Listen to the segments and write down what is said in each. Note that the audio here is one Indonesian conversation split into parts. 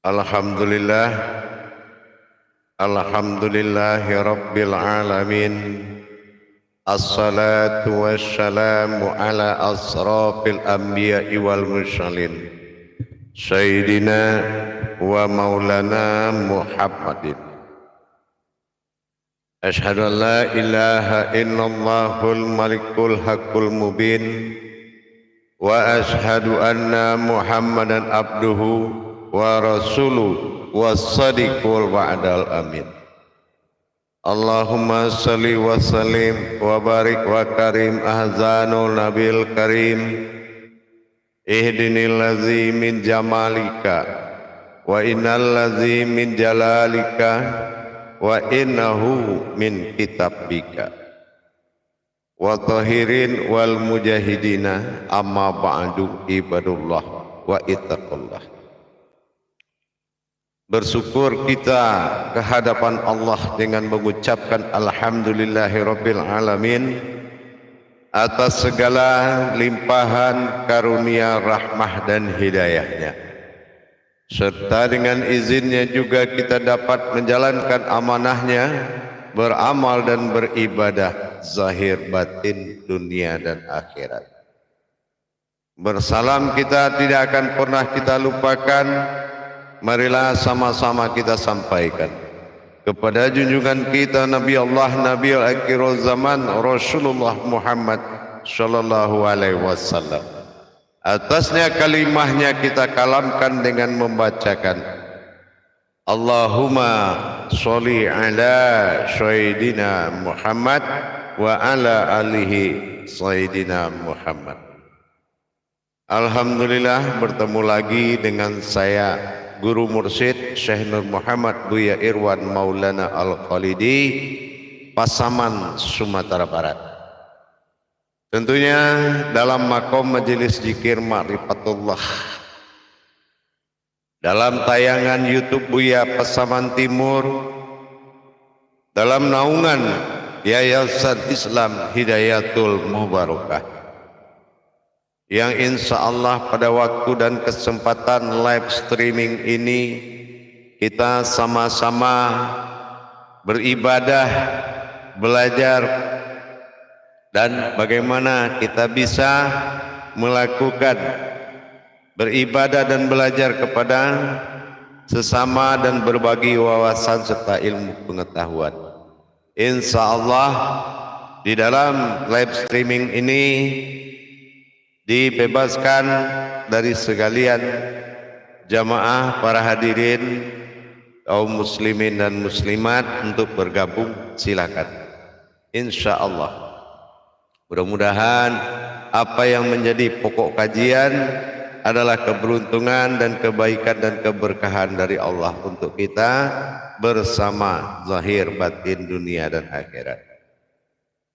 Alhamdulillah, alhamdulillahi rabbil alamin. Assalatu wassalamu ala asrafil anbiya'i wal mursalin Sayyidina wa maulana Muhammadin. Ashhadu an la ilaha illallahul malikul haqqul mubin wa ashhadu anna Muhammadan abduhu wa rasuluh was-sadiqul wa'dal amin. Allahumma salli wa sallim wa barik wa karim ahzanul nabil karim ihdinil ladzi min jamalika wa innal ladzi min jalalika wa innahu min kitabika wa tahirin wal mujahidina amma ba'du ibadullah wa ittaqullah. Bersyukur kita ke hadapan Allah dengan mengucapkan alhamdulillahirabbil alamin atas segala limpahan karunia rahmah dan hidayahnya, serta dengan izinnya juga kita dapat menjalankan amanahnya, beramal dan beribadah zahir batin dunia dan akhirat. Bersalam kita tidak akan pernah kita lupakan. Marilah sama-sama kita sampaikan kepada junjungan kita Nabi Allah, Nabi akhir zaman, Rasulullah Muhammad sallallahu alaihi wasallam. Atasnya kalimahnya kita kalamkan dengan membacakan Allahumma sholli ala sayyidina Muhammad wa ala alihi sayyidina Muhammad. Alhamdulillah, bertemu lagi dengan saya Guru Mursyid Syekh Nur Muhammad Buya Irwan Maulana Al-Khalidi, Pasaman, Sumatera Barat. Tentunya dalam makom majelis zikir Ma'rifatullah, dalam tayangan YouTube Buya Pasaman Timur, dalam naungan Yayasan Islam Hidayatul Mubarakah, yang insya Allah pada waktu dan kesempatan live streaming ini kita sama-sama beribadah, belajar, dan bagaimana kita bisa melakukan beribadah dan belajar kepada sesama dan berbagi wawasan serta ilmu pengetahuan. Insya Allah di dalam live streaming ini dibebaskan dari sekalian jamaah para hadirin kaum muslimin dan muslimat untuk bergabung, silakan. Insya Allah mudah-mudahan apa yang menjadi pokok kajian adalah keberuntungan dan kebaikan dan keberkahan dari Allah untuk kita bersama zahir batin dunia dan akhirat.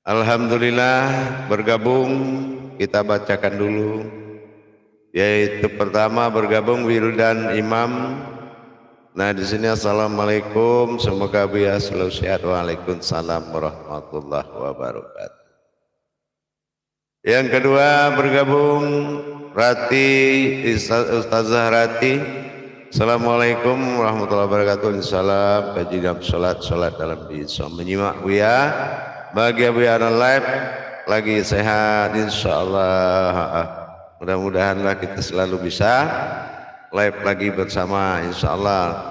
Alhamdulillah, bergabung kita bacakan dulu, yaitu pertama bergabung wiridan imam. Nah di sini assalamualaikum, semoga Buya selalu sehat. Waalaikumsalam warahmatullahi wabarakatuh. Yang kedua bergabung Rati, Ustazah Rati. Assalamualaikum warahmatullahi wabarakatuh. Salam kaji dalam sholat dalam bisa menyimak Buya. Bahagia Buya live lagi sehat insyaallah. Mudah-mudahanlah kita selalu bisa live lagi bersama insyaallah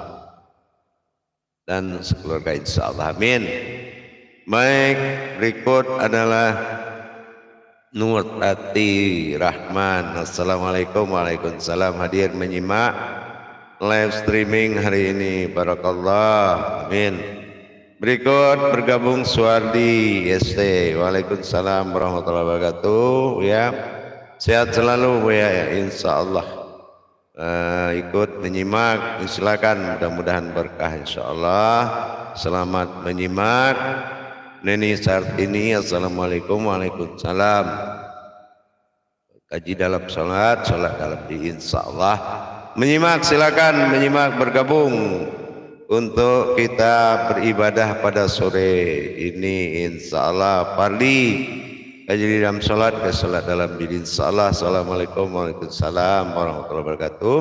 dan sekeluarga insyaallah, amin. Baik, berikut adalah Nur Ati Rahman. Assalamualaikum. Waalaikumsalam, hadir menyimak live streaming hari ini, barakallah, amin. Berikut bergabung Suwardi ST. Waalaikumsalam warahmatullahi wabarakatuh. Ya, sehat selalu ya, insyaallah. Ikut menyimak, silakan, mudah-mudahan berkah insyaallah. Selamat menyimak. Neni Sartini, assalamualaikum. Waalaikumsalam. Kaji dalam sholat dalam di insyaallah. Menyimak, silakan menyimak, bergabung untuk kita beribadah pada sore ini insyaallah. Parli kaji dalam sholat ke sholat dalam diri insyaallah. Assalamualaikum warahmatullahi wabarakatuh.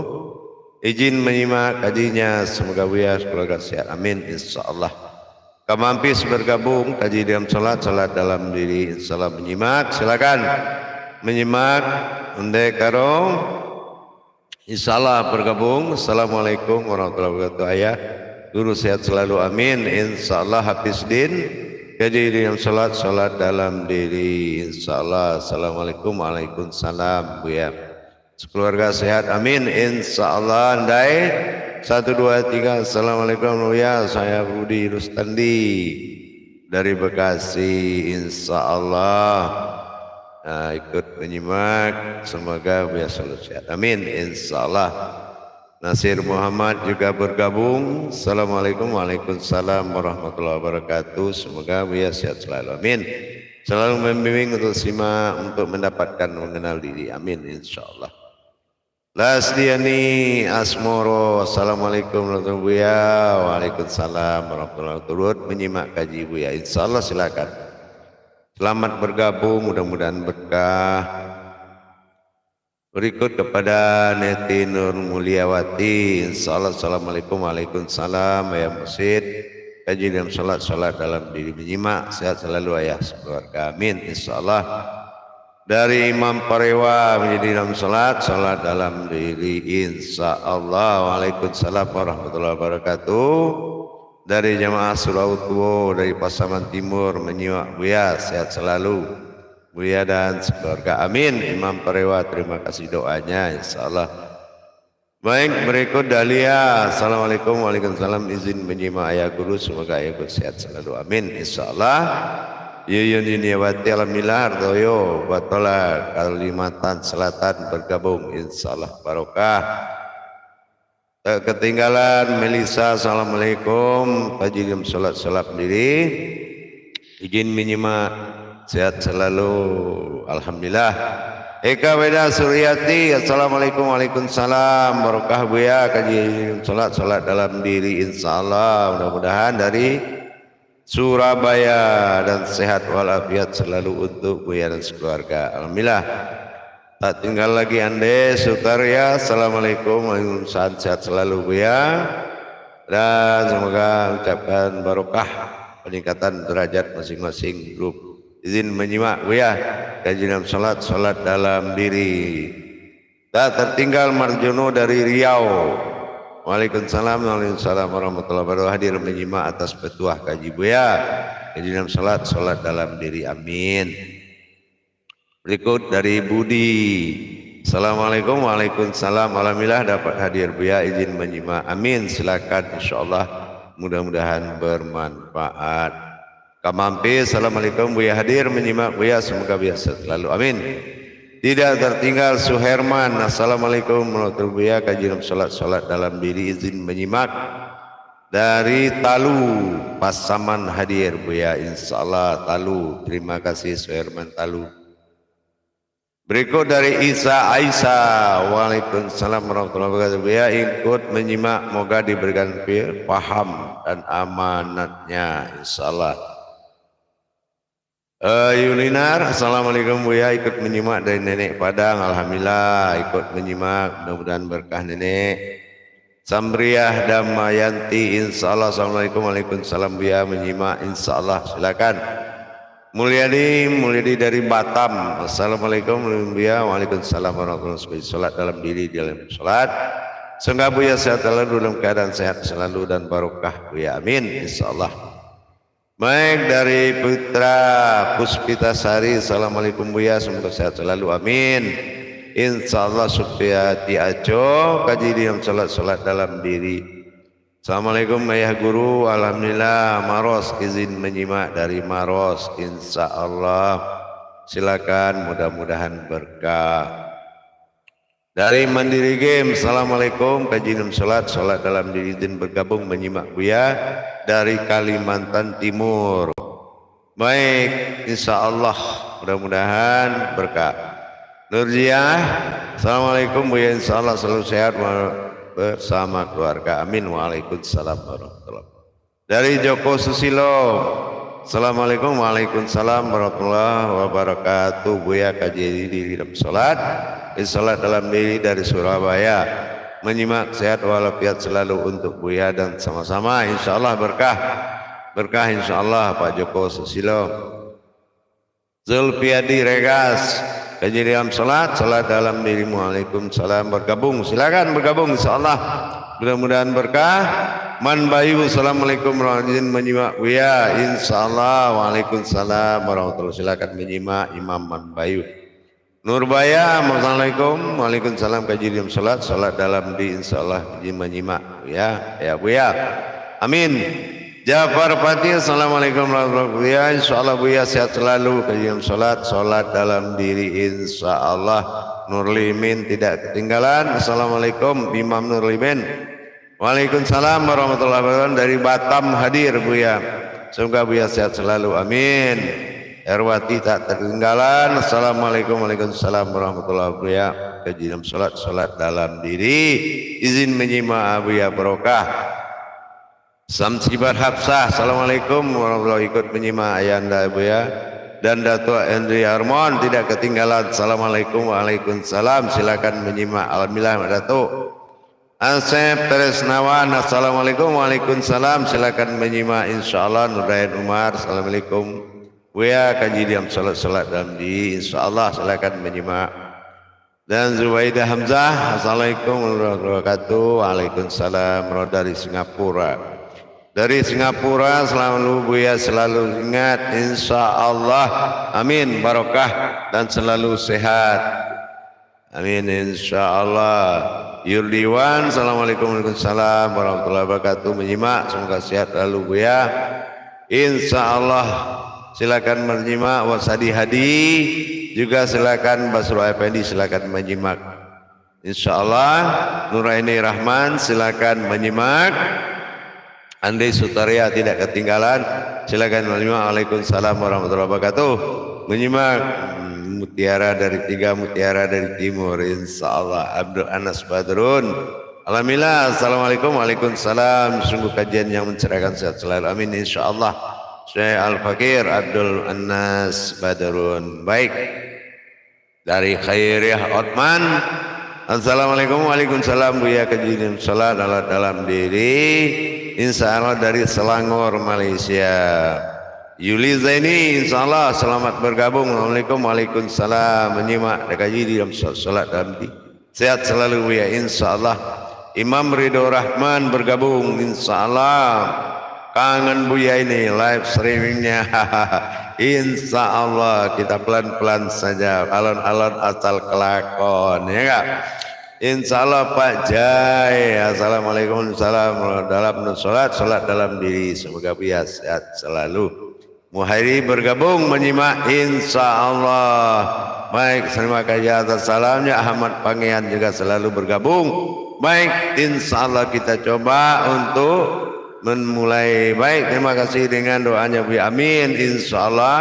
izin menyimak kajinya. Semoga Buya keluarga sehat, amin insyaallah. Kamampis bergabung kaji dalam salat dalam diri insyaallah menyimak, silakan menyimak undai karo insyaallah bergabung. Assalamualaikum warahmatullahi wabarakatuh. Ayah guru sehat selalu, amin insyaallah. Hafiz din kaji dalam salat dalam diri insyaallah. Assalamualaikum, waalaikumsalam Buya. Sekeluarga sehat, amin insyaallah. Andai 1, 2, 3. Assalamualaikum Buya, saya Rudi Rustandi dari Bekasi insyaallah. Nah, ikut menyimak, semoga Buya selalu sehat, amin insyaallah. Nasir Muhammad juga bergabung. Assalamualaikum, waalaikumsalam warahmatullahi wabarakatuh. Semoga Buya sehat selalu, amin. Selalu membimbing untuk simak untuk mendapatkan mengenal diri, amin insyaallah. Lasdiani Asmoro, assalamualaikum warahmatullahi wabarakatuh. Buya, waalaikumsalam warahmatullahi wabarakatuh. Menyimak kaji Buya, insyaallah silakan. Selamat bergabung, mudah-mudahan berkah. Berikut kepada Neti Nur Mulyawati, insyaallah. Assalamualaikum, waalaikumsalam. Ayah Mursid, kaji dalam salat dalam diri menyimak, sehat selalu ayah sekeluarga, amin insyaallah. Dari Imam Parewa menjadi dalam salat dalam diri insyaallah. Waalaikumsalam warahmatullahi wabarakatuh. Dari jamaah Surautuwo dari Pasaman Timur menyimak Buya, sehat selalu Buya dan sekeluarga, amin. Imam Parewa, terima kasih doanya insyaallah. Baik, berikut Dahlia. Assalamualaikum, waalaikumsalam. Izin menyimak ayah guru, semoga ayah guru sehat selalu, amin insyaallah. Yuyun Yuniawati, alhamdulillah. Artoyo Batola, Kalimantan Selatan bergabung insyaallah barokah. Ketinggalan Melisa, assalamualaikum. Kajian salat sendiri, izin menyimak, sehat selalu alhamdulillah. Eka Weda Suryati, assalamualaikum, waalaikumsalam. Barokah Buya, kajian salat dalam diri insyaallah. Mudah-mudahan dari Surabaya dan sehat walafiat selalu untuk Buya dan sekeluarga, alhamdulillah. Tak tinggal lagi Ande Sutarya, assalamualaikum, waalaikumsalam, sehat selalu Buya. Dan semoga ucapkan barokah peningkatan derajat masing-masing grup. Izin menyimak Buya, kajian salat dalam diri. Tak tertinggal Marjono dari Riau. Waalaikumsalam, waalaikumsalam warahmatullahi wabarakatuh. Hadir menyimak atas petuah kaji Buya, kajian salat dalam diri, amin. Berikut dari Budi, assalamualaikum, waalaikumsalam. Alhamdulillah dapat hadir Buya, izin menyimak, amin. Silakan insyaallah, mudah-mudahan bermanfaat. Kamampi, assalamualaikum Buya, hadir menyimak Buya, semoga Buya selalu, amin. Tidak tertinggal Suherman, assalamualaikum warahmatullahi wabarakatuh. Kajian salat dalam diri, izin menyimak. Dari Talu, Pasaman hadir Buya insyaallah. Talu, terima kasih Suherman Talu. Berikut dari Isa Aisyah, waalaikumsalam warahmatullahi wabarakatuh. Buya ikut menyimak, moga diberikan paham dan amanatnya insyaallah. Yulinar, assalamualaikum Buya, ikut menyimak dari Nenek Padang, alhamdulillah ikut menyimak, mudah-mudahan berkah Nenek. Samriah Damayanti, insyaallah. Assalamualaikum, waalaikumsalam Buya, menyimak insyaallah, silakan. Mulyadi dari Batam, assalamualaikum Buya, waalaikumsalam warahmatullahi wabarakatuh. Salat dalam diri dalam salat, semoga Buya sehat selalu, dalam keadaan sehat selalu dan barokah Buya, amin insyaallah. Baik, dari Putra Puspitasari, assalamualaikum Buya, semoga sehat selalu, amin insyaallah. Supriyati Aco, kaji diam salat dalam diri. Assalamualaikum ayah guru, alhamdulillah. Maros, izin menyimak dari Maros insyaallah, silakan, mudah-mudahan berkah. Dari Mandiri Game, assalamualaikum, kajian salat dalam diri, izin bergabung menyimak Buya dari Kalimantan Timur. Baik, insyaallah, mudah-mudahan berkah. Nurjiah, assalamualaikum Buya, insyaallah selalu sehat bersama keluarga, amin. Waalaikumsalam warahmatullahi wabarakatuh. Dari Joko Susilo, assalamualaikum, waalaikumsalam warahmatullahi wabarakatuh. Buya kaji diri dalam salat dalam diri dari Surabaya. menyimak, sehat walafiat selalu untuk Buya dan sama-sama insyaallah berkah insyaallah. Pak Joko Susilo, Zulfiadi Regas, kejadian salat dalam dirimu. Waalaikumsalam, bergabung, silakan bergabung insyaallah, mudah-mudahan berkah. Man Bayu, assalamualaikum warahmatullahi wabarakatuh, menyimak Buya insyaallah. Waalaikumsalam warahmatullahi, silakan menyimak Imam Man Bayu. Nurbaya, assalamualaikum. Waalaikumsalam, kejadian salat dalam di insyaallah menyimak ya Buya, amin. Jafar Fatih, assalamualaikum warahmatullahi wabarakatuh, insyaallah Buya sehat selalu, kejadian salat dalam diri insyaallah. Nurlimin tidak ketinggalan, assalamualaikum Imam Nurlimin. Waalaikumsalam warahmatullahi wabarakatuh, dari Batam hadir Buya, semoga Buya sehat selalu, amin. Erwati tak ketinggalan, assalamualaikum. Waalaikumsalam warahmatullahi wabarakatuh, kejadian salat dalam diri, izin menyimak Buya barokah. Samsibar Hafsah, assalamualaikum warahmatullahi wabarakatuh, ikut menyimak ayanda Buya. Dan Datuk Henry Harmon tidak ketinggalan, assalamualaikum. Waalaikumsalam, silakan menyimak, alhamdulillah Datuk. Asep Teresnawan, assalamualaikum. Waalaikumsalam, silakan menyimak insyaallah. Nurain Umar, assalamualaikum Buya, kaji diam salat dalam di insyaallah, silakan menyimak. Dan Zubaidah Hamzah, assalamualaikum warahmatullahi wabarakatuh. Waalaikumsalam, dari Singapura. Dari Singapura, selalu Buya selalu ingat insyaallah, amin, barokah dan selalu sehat, amin insyaallah. Yurdiwan, assalamualaikum. Waalaikumsalam warahmatullahi wabarakatuh, menyimak, semoga sehat lalu Buya insyaallah. Silakan menyimak. Wasadi Hadi juga silakan. Basro Effendi silakan menyimak insyaallah. Nuraini Rahman silakan menyimak. Andai Sutaria tidak ketinggalan, silakan menyimak. Waalaikumsalam warahmatullahi wabarakatuh, menyimak. Mutiara dari tiga mutiara dari timur insyaallah. Abdul Anas Badrun, alhamdulillah, assalamualaikum. Waalaikumsalam, sungguh kajian yang mencerahkan, sehat selalu, amin insyaallah. Syekh Al-Fakir Abdul Anas Badrun. Baik, dari Khairiyah Otman, assalamualaikum. Waalaikumsalam Buya, kejadian salat dalam diri insyaallah, dari Selangor Malaysia. Yuli Zaini, insyaallah selamat bergabung. Assalamualaikum. Waalaikumsalam, menyimak kaji di dalam salat dalam diri, sehat selalu Buya insyaallah. Imam Ridho Rahman bergabung insyaallah. Kangen Buya ini live streamingnya. Insyaallah kita pelan-pelan saja, alon-alon asal kelakon, ya enggak? Insyaallah Pak Jai, assalamualaikum. Salam dalam salat dalam diri, semoga Buya sehat selalu. Muhairi bergabung menyimak insyaallah. Baik, terima kasih atas salamnya. Ahmad Pangean juga selalu bergabung. Baik, insyaallah kita coba untuk memulai. Baik, terima kasih dengan doanya Buya, amin insyaallah.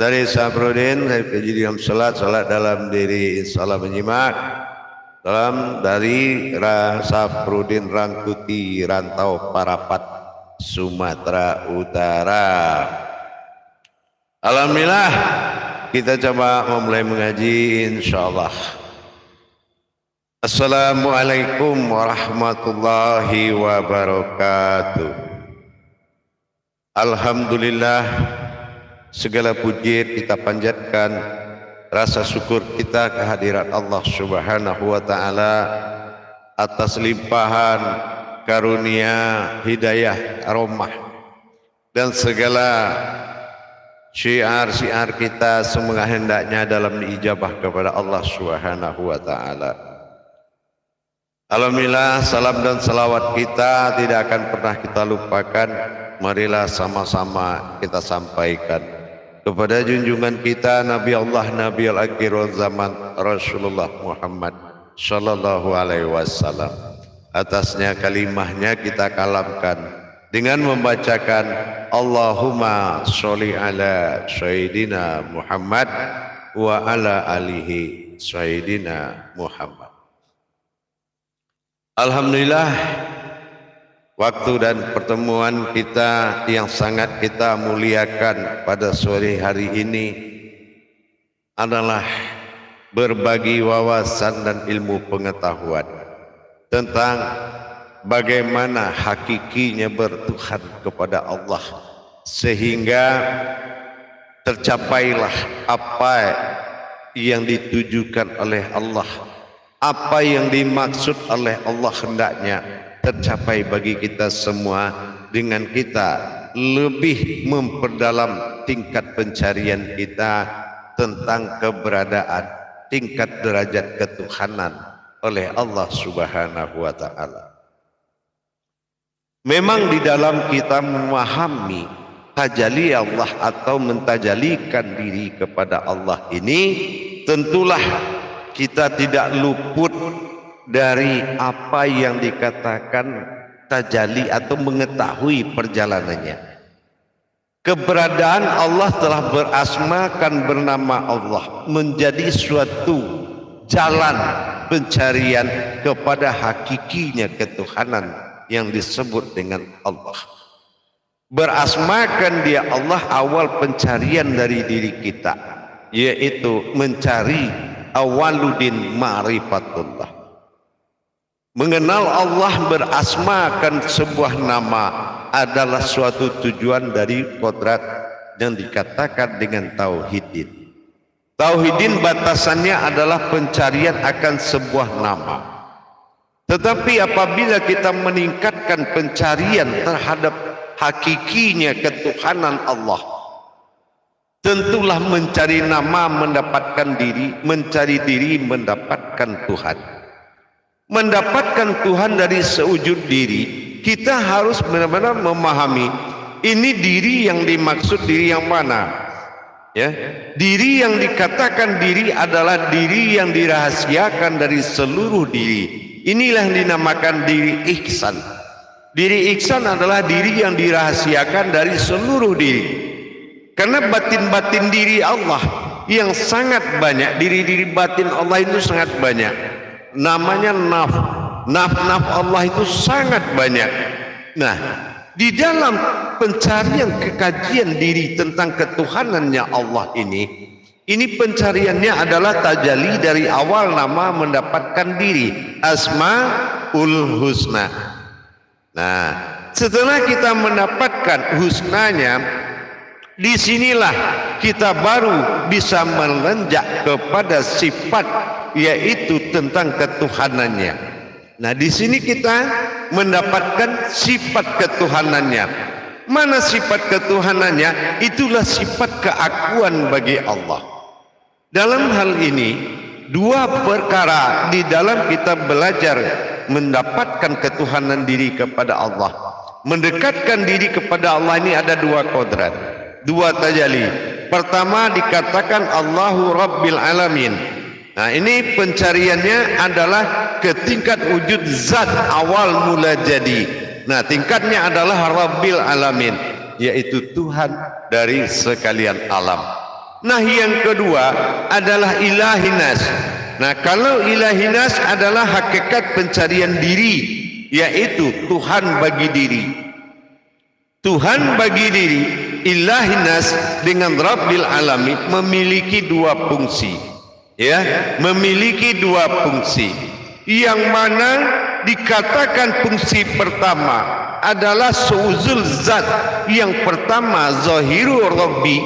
Dari Sabrudin, saya kejadian salat dalam diri insyaallah menyimak. Salam dari Sabrudin Rangkuti, Rantau Parapat, Sumatera Utara. Alhamdulillah, kita coba memulai mengaji insyaallah. Assalamualaikum warahmatullahi wabarakatuh. Alhamdulillah, segala puji kita panjatkan, rasa syukur kita kehadirat Allah Subhanahu wa taala atas limpahan karunia hidayah rahmah dan segala syiar-syiar kita semoga hendaknya dalam diijabah kepada Allah Subhanahu wa taala. Alhamdulillah, salam dan salawat kita tidak akan pernah kita lupakan. Marilah sama-sama kita sampaikan kepada junjungan kita Nabi Allah, Nabi al-akhir zaman, Rasulullah Muhammad sallallahu alaihi wasallam. Atasnya kalimahnya kita kalamkan dengan membacakan Allahumma sholli ala Sayyidina Muhammad wa ala alihi Sayyidina Muhammad. Alhamdulillah, waktu dan pertemuan kita yang sangat kita muliakan pada sore hari ini adalah berbagi wawasan dan ilmu pengetahuan tentang bagaimana hakikinya bertuhan kepada Allah, sehingga tercapailah apa yang ditujukan oleh Allah, apa yang dimaksud oleh Allah hendaknya tercapai bagi kita semua, dengan kita lebih memperdalam tingkat pencarian kita tentang keberadaan, tingkat derajat ketuhanan oleh Allah Subhanahu wa Ta'ala. Memang di dalam kita memahami tajalli Allah atau mentajalikan diri kepada Allah ini, tentulah kita tidak luput dari apa yang dikatakan tajalli atau mengetahui perjalanannya. Keberadaan Allah telah berasmakan bernama Allah, menjadi suatu jalan pencarian kepada hakikinya ketuhanan yang disebut dengan Allah. Berasmakan dia Allah awal pencarian dari diri kita, yaitu mencari awaludin ma'rifatullah. Mengenal Allah, berasmakan sebuah nama adalah suatu tujuan dari kodrat yang dikatakan dengan tauhidin. Tauhidin batasannya adalah pencarian akan sebuah nama. Tetapi apabila kita meningkatkan pencarian terhadap hakikinya ketuhanan Allah, tentulah mencari nama mendapatkan diri, mencari diri mendapatkan Tuhan. Mendapatkan Tuhan dari sewujud diri, kita harus benar-benar memahami ini diri yang dimaksud diri yang mana. Ya, diri yang dikatakan diri adalah diri yang dirahasiakan dari seluruh diri. Inilah yang dinamakan diri ihsan. Diri ihsan adalah diri yang dirahasiakan dari seluruh diri. Karena batin-batin diri Allah yang sangat banyak, diri-diri batin Allah itu sangat banyak. Namanya naf Allah itu sangat banyak. Nah, di dalam pencarian kekajian diri tentang ketuhanannya Allah ini pencariannya adalah tajalli dari awal nama mendapatkan diri, Asmaul Husna. Nah, setelah kita mendapatkan husnanya, disinilah kita baru bisa melonjak kepada sifat, yaitu tentang ketuhanannya. Nah, di sini kita mendapatkan sifat ketuhanannya. Mana sifat ketuhanannya? Itulah sifat keakuan bagi Allah. Dalam hal ini, dua perkara di dalam kita belajar mendapatkan ketuhanan diri kepada Allah, mendekatkan diri kepada Allah, ini ada dua kodrat, dua tajalli. Pertama dikatakan Allahu Rabbil Alamin. Nah, ini pencariannya adalah ke tingkat wujud zat awal mula jadi. Nah, tingkatnya adalah Rabbil Alamin, yaitu Tuhan dari sekalian alam. Nah, yang kedua adalah Ilahinas. Nah, kalau Ilahinas adalah hakikat pencarian diri, yaitu Tuhan bagi diri. Tuhan bagi diri, Ilahinas dengan Rabbil Alamin memiliki dua fungsi. Ya, memiliki dua fungsi. Yang mana dikatakan fungsi pertama adalah seuzul zat. Yang pertama zahirul Rabbi,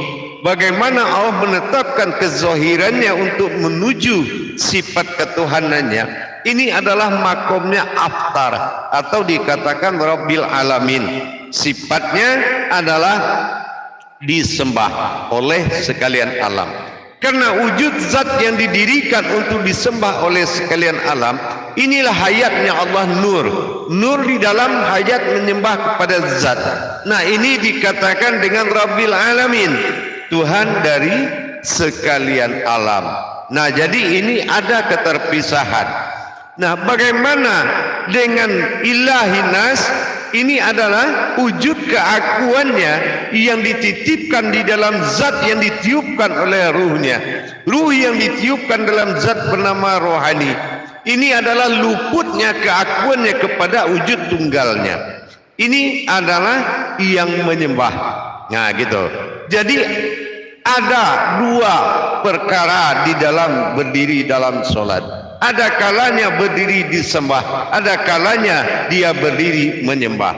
bagaimana Allah menetapkan kezahirannya untuk menuju sifat ketuhanannya. Ini adalah makomnya aftar atau dikatakan Rabbil Alamin. Sifatnya adalah disembah oleh sekalian alam. Karena wujud zat yang didirikan untuk disembah oleh sekalian alam, inilah hayatnya Allah, nur. Nur di dalam hayat menyembah kepada zat. Nah, ini dikatakan dengan Rabbil Alamin, Tuhan dari sekalian alam. Nah, jadi ini ada keterpisahan. Nah, bagaimana dengan Ilahinas? Ini adalah wujud keakuannya yang dititipkan di dalam zat yang ditiupkan oleh ruhnya. Ruh yang ditiupkan dalam zat bernama rohani. Ini adalah luputnya keakuannya kepada wujud tunggalnya. Ini adalah yang menyembah. Nah, gitu. Jadi ada dua perkara di dalam berdiri dalam sholat. Ada kalanya berdiri disembah, ada kalanya dia berdiri menyembah.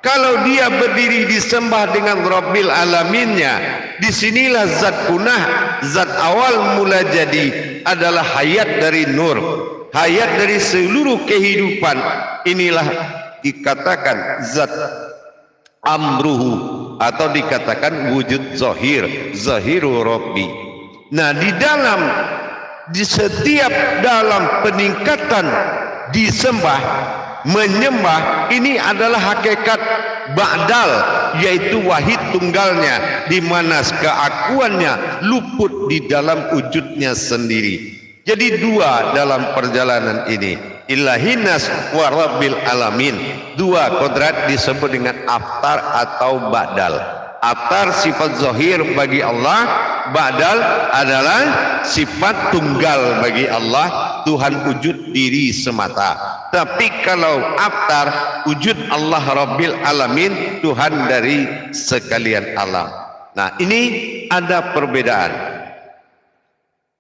Kalau dia berdiri disembah dengan Rabbil Alaminnya, disinilah zat kunah, zat awal mula jadi adalah hayat dari nur, hayat dari seluruh kehidupan. Inilah dikatakan zat amruhu, atau dikatakan wujud zahir, zahiru Rabbi. Nah, di setiap dalam peningkatan disembah, menyembah, ini adalah hakikat ba'dal, yaitu wahid tunggalnya, di mana keakuannya luput di dalam wujudnya sendiri. Jadi dua dalam perjalanan ini, ilahinas wa rabbil alamin. Dua kodrat disebut dengan aftar atau ba'dal. Aftar sifat zahir bagi Allah, ba'dal adalah sifat tunggal bagi Allah, Tuhan wujud diri semata. Tapi kalau aftar, wujud Allah Rabbil Alamin, Tuhan dari sekalian alam. Nah, ini ada perbedaan.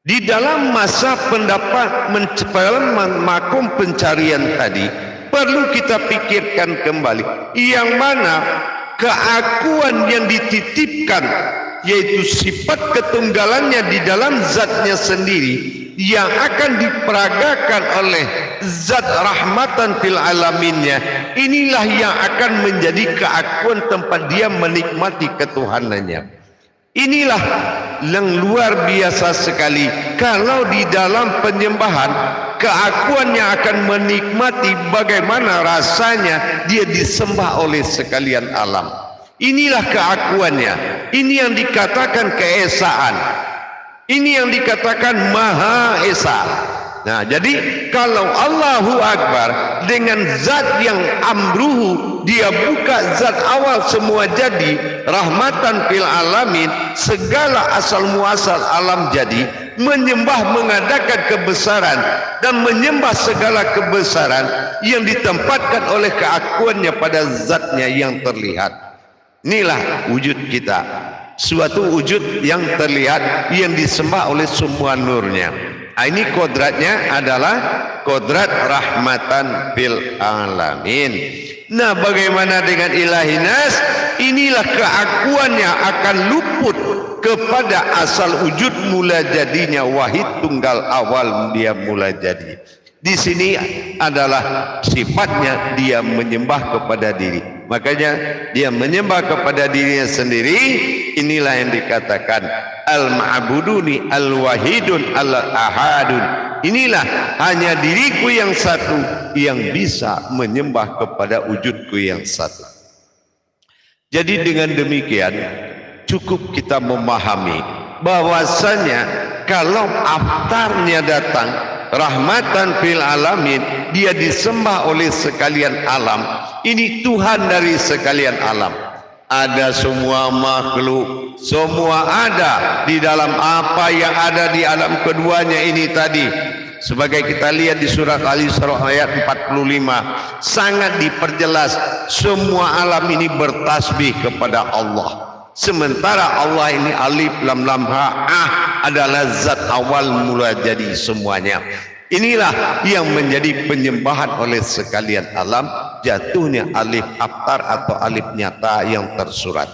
Di dalam masa pendapat makom pencarian tadi, perlu kita pikirkan kembali yang mana keakuan yang dititipkan, yaitu sifat ketunggalannya di dalam zatnya sendiri, yang akan diperagakan oleh zat rahmatan fil alaminnya. Inilah yang akan menjadi keakuan tempat dia menikmati ketuhanannya. Inilah yang luar biasa sekali. Kalau di dalam penyembahan, keakuan yang akan menikmati bagaimana rasanya dia disembah oleh sekalian alam. Inilah keakuannya. Ini yang dikatakan keesaan. Ini yang dikatakan Maha Esa. Nah, jadi kalau Allahu Akbar dengan zat yang amruhu, dia buka zat awal semua jadi, rahmatan fil alamin, segala asal muasal alam jadi, menyembah mengadakan kebesaran dan menyembah segala kebesaran yang ditempatkan oleh keakuannya pada zatnya yang terlihat. Inilah wujud kita, suatu wujud yang terlihat, yang disembah oleh semua nurnya. Ini kodratnya adalah kodrat rahmatan fil alamin. Nah, bagaimana dengan ilahinas? Inilah keakuannya akan luput kepada asal wujud mula jadinya, wahid tunggal awal dia mula jadi. Di sini adalah sifatnya dia menyembah kepada diri. Makanya dia menyembah kepada dirinya sendiri. Inilah yang dikatakan al-ma'buduni al-wahidun al-ahadun. Inilah hanya diriku yang satu yang bisa menyembah kepada wujudku yang satu. Jadi dengan demikian cukup kita memahami bahwasanya kalau aftarnya datang, rahmatan fil alamin, dia disembah oleh sekalian alam. Ini Tuhan dari sekalian alam. Ada semua makhluk, semua ada di dalam apa yang ada di alam keduanya ini tadi. Sebagai kita lihat di surah Al-Isra ayat 45, sangat diperjelas semua alam ini bertasbih kepada Allah. Sementara Allah ini alif lam lam ha adalah zat awal mula jadi semuanya. Inilah yang menjadi penyembahan oleh sekalian alam, jatuhnya alif aftar atau alif nyata yang tersurat.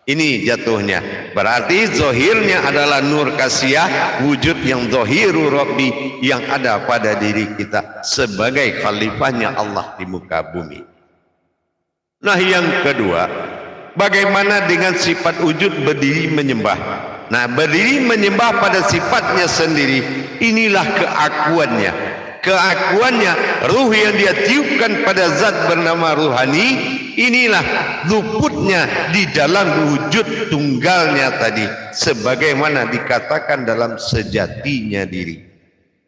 Ini jatuhnya. Berarti zahirnya adalah nur kasiyah, wujud yang zahiru Rabbi yang ada pada diri kita sebagai khalifahnya Allah di muka bumi. Nah, yang kedua, bagaimana dengan sifat wujud berdiri menyembah? Nah, berdiri menyembah pada sifatnya sendiri, inilah keakuannya. Keakuannya, ruh yang dia tiupkan pada zat bernama ruhani, inilah luputnya di dalam wujud tunggalnya tadi, sebagaimana dikatakan dalam sejatinya diri.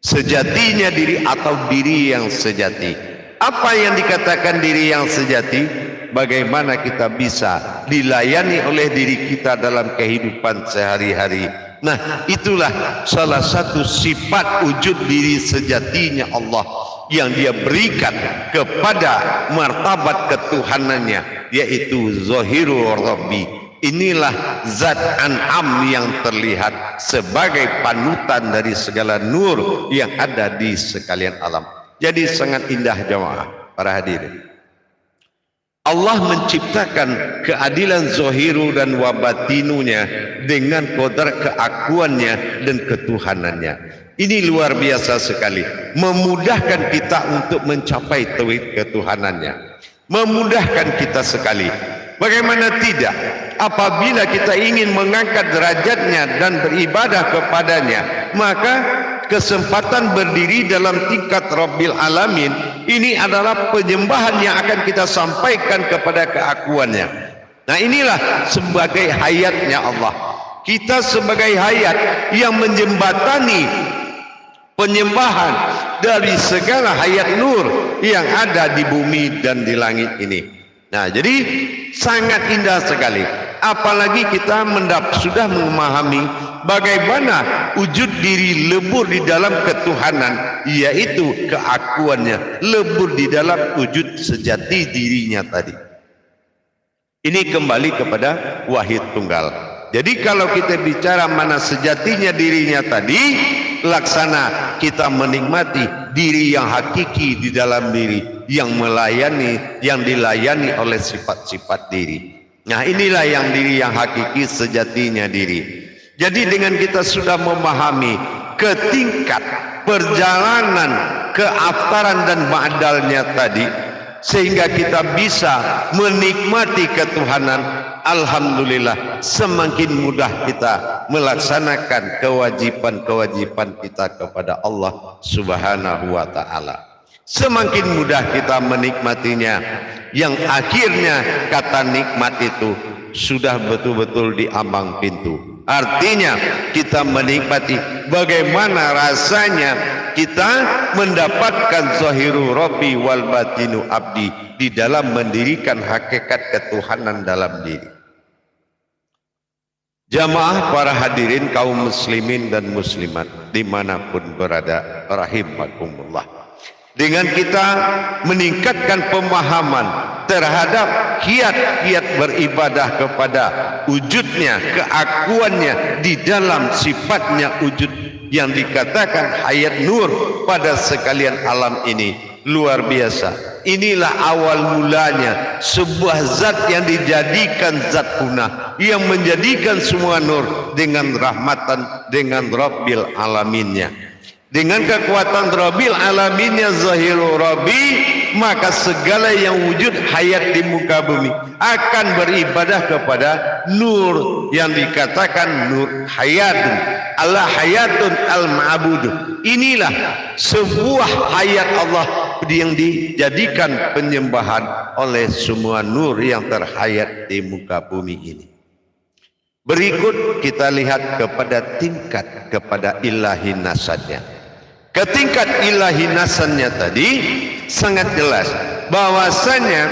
Sejatinya diri atau diri yang sejati. Apa yang dikatakan diri yang sejati? Bagaimana kita bisa dilayani oleh diri kita dalam kehidupan sehari-hari. Nah, itulah salah satu sifat wujud diri sejatinya Allah yang dia berikan kepada martabat ketuhanannya, yaitu Zahirul Rabbi, Inilah zat an'am yang terlihat sebagai panutan dari segala nur yang ada di sekalian alam. Jadi sangat indah jamaah para hadirin. Allah menciptakan keadilan zohiru dan wabatinunya dengan kodrat keakuannya dan ketuhanannya. Ini luar biasa sekali, memudahkan kita untuk mencapai tauhid ketuhanannya, memudahkan kita sekali. Bagaimana tidak, apabila kita ingin mengangkat derajatnya dan beribadah kepadanya, maka kesempatan berdiri dalam tingkat Rabbil Alamin ini adalah penyembahan yang akan kita sampaikan kepada keakuannya. Nah, inilah sebagai hayatnya Allah. Kita sebagai hayat yang menjembatani penyembahan dari segala hayat nur yang ada di bumi dan di langit ini. Nah, jadi sangat indah sekali. Apalagi kita sudah memahami bagaimana wujud diri lebur di dalam ketuhanan, yaitu keakuannya, lebur di dalam wujud sejati dirinya tadi. Ini kembali kepada wahid tunggal. Jadi kalau kita bicara mana sejatinya dirinya tadi, laksana kita menikmati diri yang hakiki di dalam diri, yang melayani, yang dilayani oleh sifat-sifat diri. Nah, inilah yang diri yang hakiki sejatinya diri. Jadi dengan kita sudah memahami ke tingkat perjalanan keaftaran dan ba'dalnya tadi, sehingga kita bisa menikmati ketuhanan, alhamdulillah semakin mudah kita melaksanakan kewajiban-kewajiban kita kepada Allah Subhanahu wa ta'ala. Semakin mudah kita menikmatinya, yang akhirnya kata nikmat itu sudah betul-betul di ambang pintu. Artinya kita menikmati bagaimana rasanya kita mendapatkan zahiru Rabbi wal batinu abdi di dalam mendirikan hakikat ketuhanan dalam diri. Jamaah para hadirin kaum muslimin dan muslimat dimanapun berada, rahimakumullah. Dengan kita meningkatkan pemahaman terhadap kiat-kiat beribadah kepada wujudnya, keakuannya di dalam sifatnya wujud yang dikatakan hayat nur pada sekalian alam ini, luar biasa. Inilah awal mulanya sebuah zat yang dijadikan zat punah, yang menjadikan semua nur dengan rahmatan, dengan Rabbil Alaminnya. Dengan kekuatan Rabbil Alaminnya zahiru Rabbi, maka segala yang wujud hayat di muka bumi akan beribadah kepada nur yang dikatakan nur hayatun, Allah hayatun al-ma'bud. Inilah sebuah hayat Allah yang dijadikan penyembahan oleh semua nur yang terhayat di muka bumi ini. Berikut kita lihat kepada tingkat kepada ilahi nasadnya. Ketingkat ilahi nasannya tadi sangat jelas bahwasanya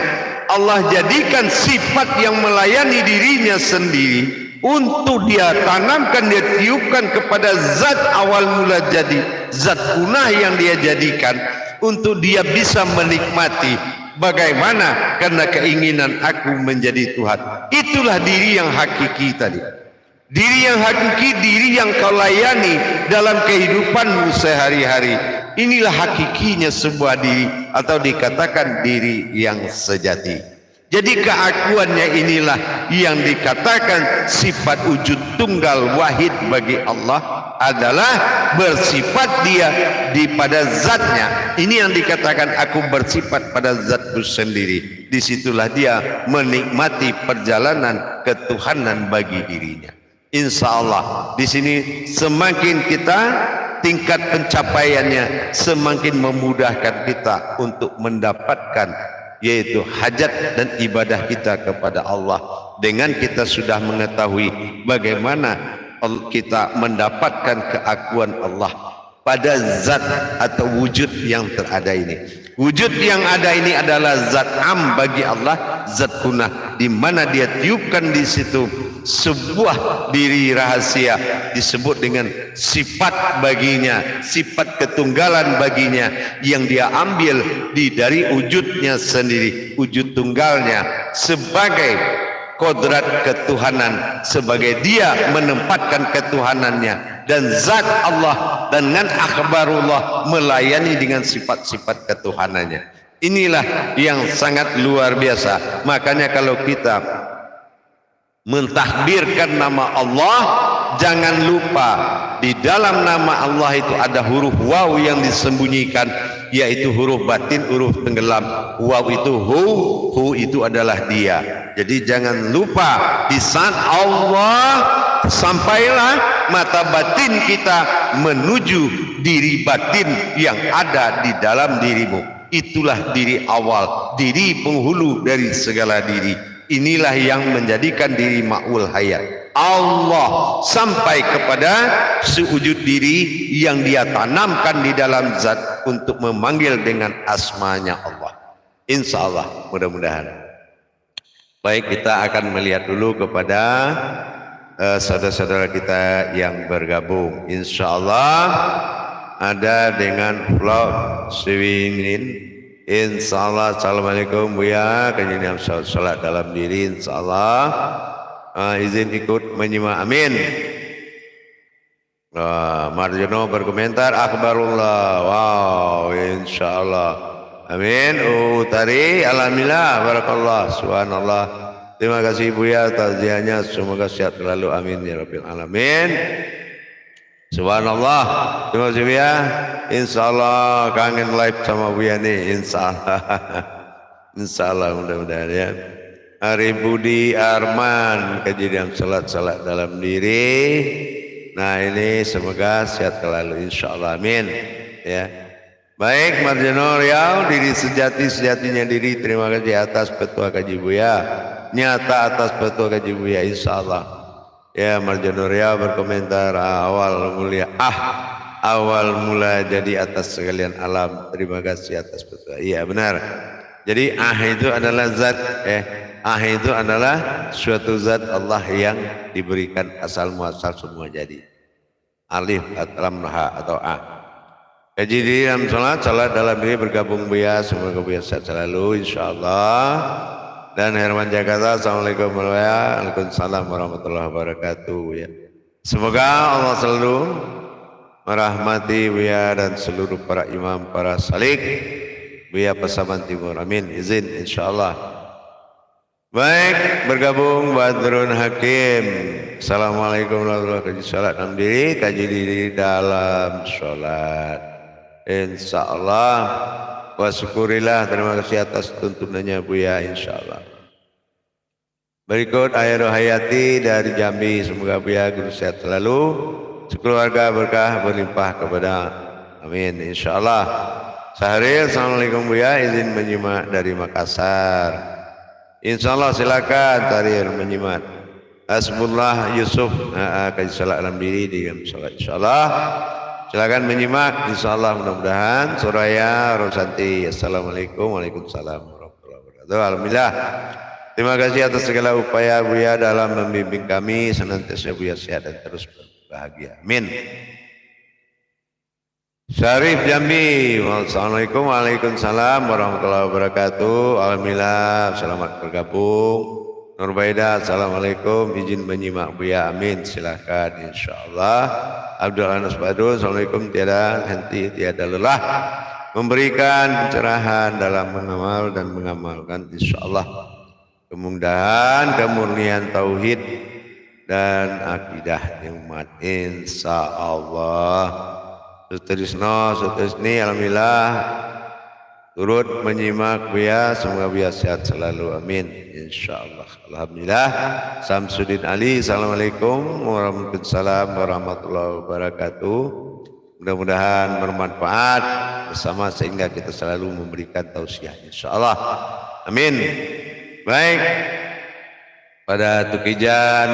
Allah jadikan sifat yang melayani dirinya sendiri untuk dia tanamkan, dia tiupkan kepada zat awal mula jadi, zat punah yang dia jadikan untuk dia bisa menikmati. Bagaimana? Karena keinginan aku menjadi Tuhan. Itulah diri yang hakiki tadi. Diri yang hakiki, diri yang kau layani dalam kehidupanmu sehari-hari. Inilah hakikinya sebuah diri, atau dikatakan diri yang sejati. Jadi keakuannya inilah yang dikatakan sifat wujud tunggal wahid bagi Allah adalah bersifat dia di pada zatnya. Ini yang dikatakan aku bersifat pada zatku sendiri. Disitulah dia menikmati perjalanan ketuhanan bagi dirinya. Insya Allah di sini semakin kita tingkat pencapaiannya, semakin memudahkan kita untuk mendapatkan yaitu hajat dan ibadah kita kepada Allah. Dengan kita sudah mengetahui bagaimana kita mendapatkan keakuan Allah pada zat atau wujud yang terada ini. Wujud yang ada ini adalah zat am bagi Allah, zat kunah, di mana dia tiupkan di situ sebuah diri rahasia disebut dengan sifat baginya, sifat ketunggalan baginya yang dia ambil dari wujudnya sendiri, wujud tunggalnya sebagai kodrat ketuhanan sebagai dia menempatkan ketuhanannya, dan zat Allah dengan akhbarullah melayani dengan sifat-sifat ketuhanannya. Inilah yang sangat luar biasa. Makanya kalau kita mentahbirkan nama Allah, jangan lupa di dalam nama Allah itu ada huruf waw yang disembunyikan, yaitu huruf batin, huruf tenggelam. Waw itu hu itu adalah dia. Jadi jangan lupa di saat Allah, sampailah mata batin kita menuju diri batin yang ada di dalam dirimu. Itulah diri awal, diri penghulu dari segala diri. Inilah yang menjadikan diri ma'ul hayat. Allah sampai kepada sewujud diri yang dia tanamkan di dalam zat untuk memanggil dengan asmanya Allah. Insya Allah, mudah-mudahan. Baik, kita akan melihat dulu kepada saudara-saudara kita yang bergabung. Insya Allah ada dengan vlog Siwingin. Insyaallah. Assalamualaikum Buya, kajian salat dalam diri. Insyaallah izin ikut menyimak. Amin. Marjono berkomentar akhbarullah. Wow, insyaallah. Amin. Utari alhamdulillah, barakallah, subhanallah. Terima kasih Buya takziahnya, semoga sehat selalu. Amin ya rabbil alamin. Subhanallah. Terima kasih Buya. Insyaallah kangen live sama Buya nih. Insyaallah. Insyaallah, mudah-mudahan ya. Hari Budi Arman, kejadian salat dalam diri. Nah ini semoga sehat selalu insyaallah. Amin ya. Baik, Marjono Riau, diri sejatinya diri. Terima kasih atas petua kaji Buya. Nyata atas petua kaji Buya insyaallah. Ya, Marjono Riau berkomentar awal mula jadi atas sekalian alam. Terima kasih atas petua. Iya benar. Jadi itu adalah zat itu adalah suatu zat Allah yang diberikan asal muasal semua jadi. Alif lam ha atau a. Kaji diri dalam salat dalam diri bergabung Buya, semoga Buya sehat selalu insyaallah. Dan Herman Jakarta, assalamualaikum warahmatullahi wabarakatuh ya. Semoga Allah selalu merahmati Buya dan seluruh para imam, para salik Buya Pasaman Timur. Amin. Izin insyaallah. Baik, bergabung Badrun Hakim. Assalamualaikum warahmatullahi wabarakatuh. Salat dalam diri, kaji diri dalam sholat. Insyaallah. Wa syukurillah, terima kasih atas tuntunannya Buya insyaallah. Berikut Aero Hayati dari Jambi, semoga Buya guru sehat selalu, sekeluarga berkah berlimpah kepada. Amin insyaallah. Sahril, assalamualaikum Buya, izin menyimak dari Makassar. Insyaallah silakan Sahril menyimak. Asbullah Yusuf, kaji salat dalam diri dengan salat insyaallah. Silakan menyimak insyaallah, mudah-mudahan. Suraya Rosanti, assalamualaikum. Waalaikumsalam warahmatullahi wabarakatuh. Alhamdulillah. Terima kasih atas segala upaya Buya dalam membimbing kami, senantiasa Buya sehat dan terus bahagia. Amin. Syarif Jambi, assalamualaikum. Waalaikumsalam warahmatullahi wabarakatuh. Alhamdulillah, selamat bergabung. Nurbaida, assalamualaikum, izin menyimak Buya. Amin, silakan insyaallah. Abdul Anas Badrun, assalamualaikum. Tiada henti, tiada lelah memberikan pencerahan dalam mengamal dan mengamalkan insyaallah. Kemudahan, kemurnian tauhid dan akidah umat insyaallah. Sutrisno, Sutrisni, alhamdulillah turut menyimak Buya, semoga Buya sehat selalu. Amin insyaallah. Alhamdulillah. Samsudin Ali, assalamualaikum warahmatullahi wabarakatuh. Mudah-mudahan bermanfaat bersama sehingga kita selalu memberikan tausiah insyaallah. Amin. Baik. Pada Tukijan,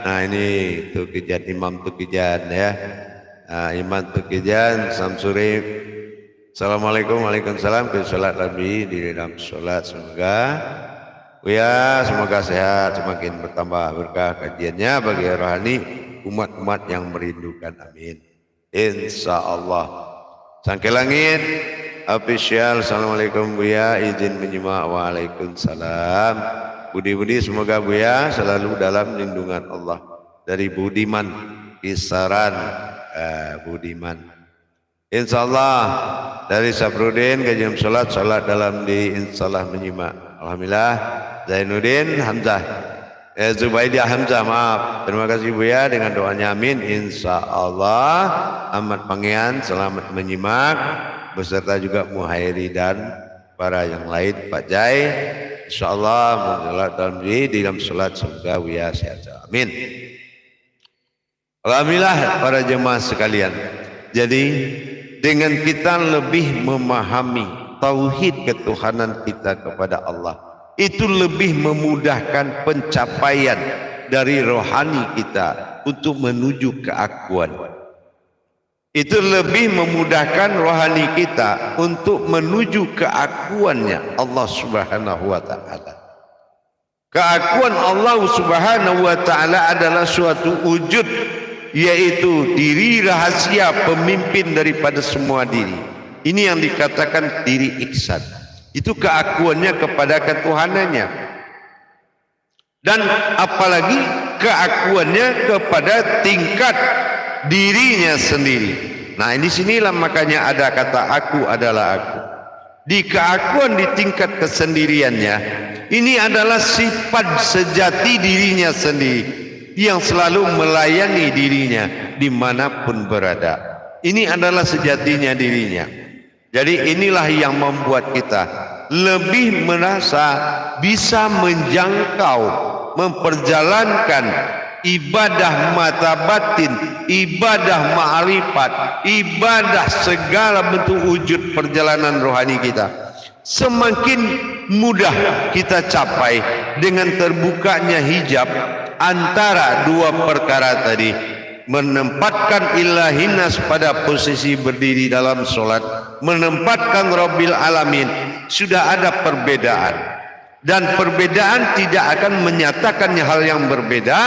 nah ini Tukijan, Imam Tukijan ya. Imam Tukijan, Samsuri. Assalamualaikum, waalaikumsalam. Ke sholat Nabi di dalam sholat, semoga Buya semoga sehat, semakin bertambah berkah kajiannya bagi rohani umat-umat yang merindukan. Amin insyaallah. Sangke Langit official, assalamualaikum Buya, izin menyimak. Waalaikumsalam. Budi-budi semoga Buya selalu dalam lindungan Allah dari budiman, kisaran budiman. Insyaallah dari Saprudin ke jam salat dalam di insyaallah menyimak. Alhamdulillah Zainuddin Hamzah Zubaidah Hamzah, maaf. Terima kasih Buya dengan doanya amin. Insyaallah Ahmad Pangean selamat menyimak beserta juga Muhairi dan para yang lain, Pak Jai. Insyaallah menjelat dalam salat semoga Buya sehat. Amin. Alhamdulillah para jemaah sekalian. Jadi dengan kita lebih memahami tauhid ketuhanan kita kepada Allah, itu lebih memudahkan pencapaian dari rohani kita untuk menuju keakuan. Itu lebih memudahkan rohani kita untuk menuju keakuannya Allah Subhanahu wa taala. Keakuan Allah Subhanahu wa taala adalah suatu wujud, yaitu diri rahasia pemimpin daripada semua diri. Ini yang dikatakan diri ihsan. Itu keakuannya kepada ketuhanannya. Dan apalagi keakuannya kepada tingkat dirinya sendiri. Nah, di sinilah makanya ada kata aku adalah aku. Di keakuan di tingkat kesendiriannya, ini adalah sifat sejati dirinya sendiri yang selalu melayani dirinya dimanapun berada. Ini adalah sejatinya dirinya. Jadi inilah yang membuat kita lebih merasa bisa menjangkau, memperjalankan ibadah mata batin, ibadah ma'rifat, ibadah segala bentuk wujud perjalanan rohani kita. Semakin mudah kita capai dengan terbukanya hijab antara dua perkara tadi. Menempatkan ilahinas pada posisi berdiri dalam solat, menempatkan Rabbil Alamin. Sudah ada perbedaan, dan perbedaan tidak akan menyatakan hal yang berbeda,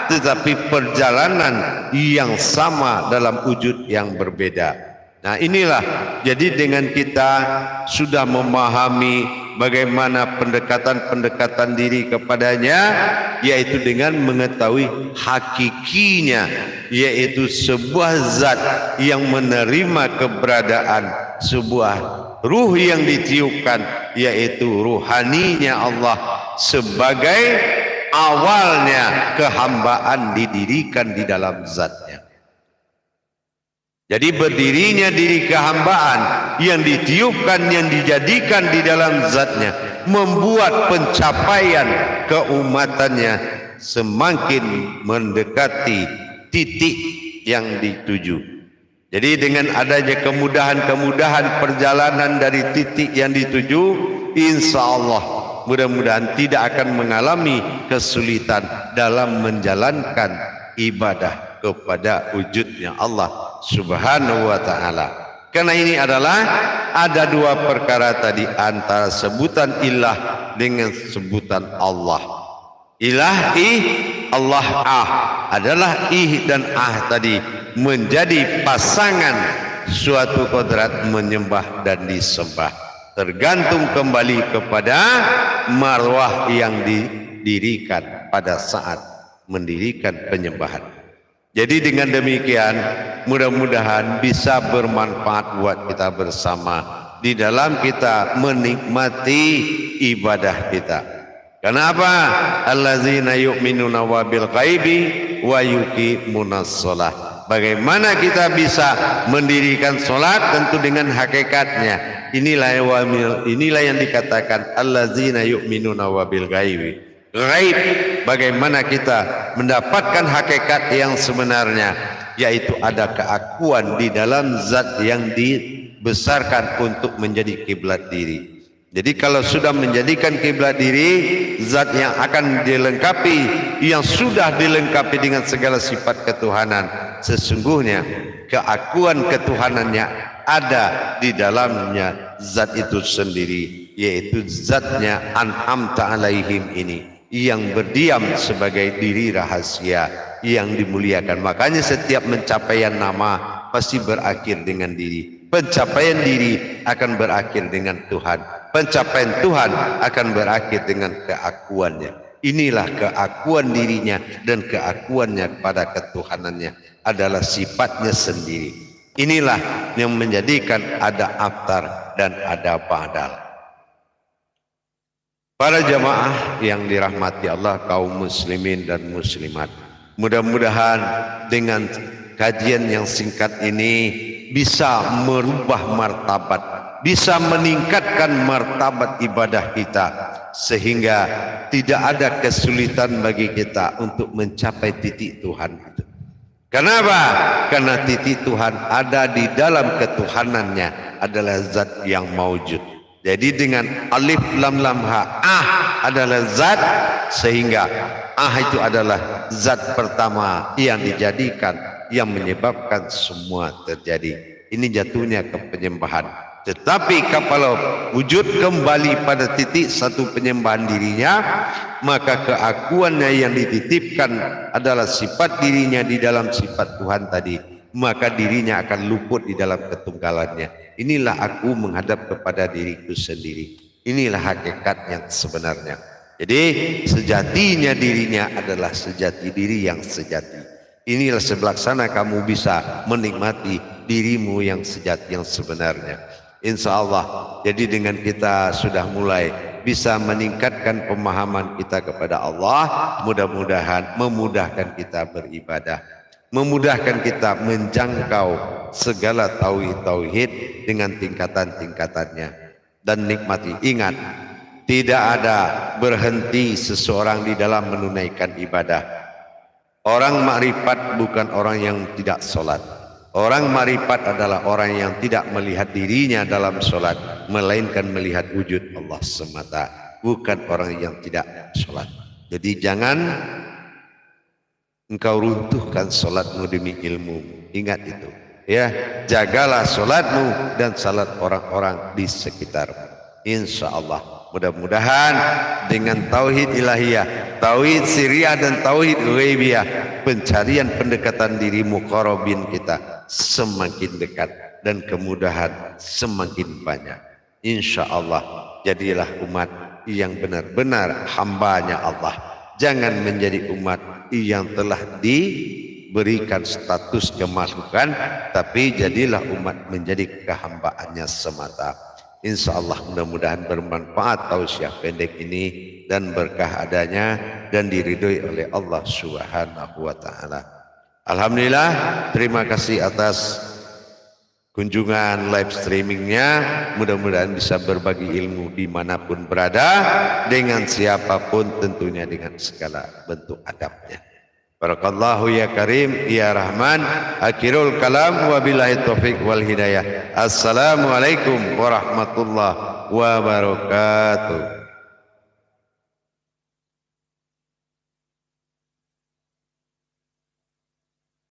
tetapi perjalanan yang sama dalam wujud yang berbeda. Nah, inilah jadi dengan kita sudah memahami bagaimana pendekatan-pendekatan diri kepadanya, yaitu dengan mengetahui hakikinya, yaitu sebuah zat yang menerima keberadaan, sebuah ruh yang ditiupkan, yaitu ruhaninya Allah sebagai awalnya kehambaan didirikan di dalam zatnya. Jadi berdirinya diri kehambaan yang ditiupkan, yang dijadikan di dalam zatnya, membuat pencapaian keumatannya semakin mendekati titik yang dituju. Jadi dengan adanya kemudahan-kemudahan perjalanan dari titik yang dituju, insya Allah mudah-mudahan tidak akan mengalami kesulitan dalam menjalankan ibadah kepada wujudnya Allah Subhanahu wa ta'ala. Karena ini adalah ada dua perkara tadi, antara sebutan ilah dengan sebutan Allah. Ilah Allah adalah dan tadi menjadi pasangan suatu kodrat menyembah dan disembah, tergantung kembali kepada marwah yang didirikan pada saat mendirikan penyembahan. Jadi dengan demikian mudah-mudahan bisa bermanfaat buat kita bersama di dalam kita menikmati ibadah kita. Kenapa? Allazina yu'minuna wabil ghaibi wa yuqimunas shalah. Bagaimana kita bisa mendirikan salat? Tentu dengan hakikatnya. Inilah yang dikatakan allazina yu'minuna wabil ghaibi. Ghaib, bagaimana kita mendapatkan hakikat yang sebenarnya, yaitu ada keakuan di dalam zat yang dibesarkan untuk menjadi kiblat diri. Jadi kalau sudah menjadikan kiblat diri, zat yang akan dilengkapi, yang sudah dilengkapi dengan segala sifat ketuhanan, sesungguhnya keakuan ketuhanannya ada di dalamnya zat itu sendiri, yaitu zatnya an'amta alaihim ini, yang berdiam sebagai diri rahasia yang dimuliakan. Makanya setiap pencapaian nama pasti berakhir dengan diri. Pencapaian diri akan berakhir dengan Tuhan. pencapaian Tuhan akan berakhir dengan keakuannya. Inilah keakuan dirinya dan keakuannya kepada ketuhanannya adalah sifatnya sendiri. Inilah yang menjadikan ada aftar dan ada badal. Para jamaah yang dirahmati Allah, kaum muslimin dan muslimat, mudah-mudahan dengan kajian yang singkat ini bisa merubah martabat, bisa meningkatkan martabat ibadah kita, sehingga tidak ada kesulitan bagi kita untuk mencapai titik Tuhan itu. Kenapa? Karena titik Tuhan ada di dalam ketuhanannya, adalah zat yang maujud. Jadi dengan alif lam lam ha, adalah zat, sehingga itu adalah zat pertama yang dijadikan, yang menyebabkan semua terjadi. Ini jatuhnya ke penyembahan. Tetapi kalau wujud kembali pada titik satu penyembahan dirinya, maka keakuannya yang dititipkan adalah sifat dirinya di dalam sifat Tuhan tadi, maka dirinya akan luput di dalam ketunggalannya. Inilah aku menghadap kepada diriku sendiri. Inilah hakikat yang sebenarnya. Jadi sejatinya dirinya adalah sejati diri yang sejati. Inilah sebelaksana kamu bisa menikmati dirimu yang sejati yang sebenarnya. Insya Allah. Jadi dengan kita sudah mulai bisa meningkatkan pemahaman kita kepada Allah, mudah-mudahan memudahkan kita beribadah, memudahkan kita menjangkau segala tauhid dengan tingkatan-tingkatannya, dan nikmati. Ingat, tidak ada berhenti seseorang di dalam menunaikan ibadah. Orang makrifat bukan orang yang tidak sholat. Orang makrifat adalah orang yang tidak melihat dirinya dalam sholat, melainkan melihat wujud Allah semata, bukan orang yang tidak sholat. Jadi jangan engkau runtuhkan sholatmu demi ilmu. Ingat itu, ya. Jagalah sholatmu dan salat orang-orang di sekitarmu. Insya Allah, mudah-mudahan dengan tauhid ilahiyah, tauhid siriyah dan tauhid ghaibiyah, pencarian pendekatan diri muqarrabin kita semakin dekat dan kemudahan semakin banyak. Insya Allah jadilah umat yang benar-benar hambanya Allah. Jangan menjadi umat yang telah diberikan status kemakhlukan, tapi jadilah umat menjadi kehambaannya semata. Insya Allah mudah-mudahan bermanfaat tausiah pendek ini dan berkah adanya dan diridhoi oleh Allah Subhanahu wa taala. Alhamdulillah, terima kasih atas kunjungan live streamingnya. Mudah-mudahan bisa berbagi ilmu dimanapun berada, dengan siapapun, tentunya dengan segala bentuk adabnya. Barakallahu ya Karim ya Rahman. Akhirul kalam wa billahi taufiq wal hidayah. Assalamualaikum warahmatullahi wabarakatuh.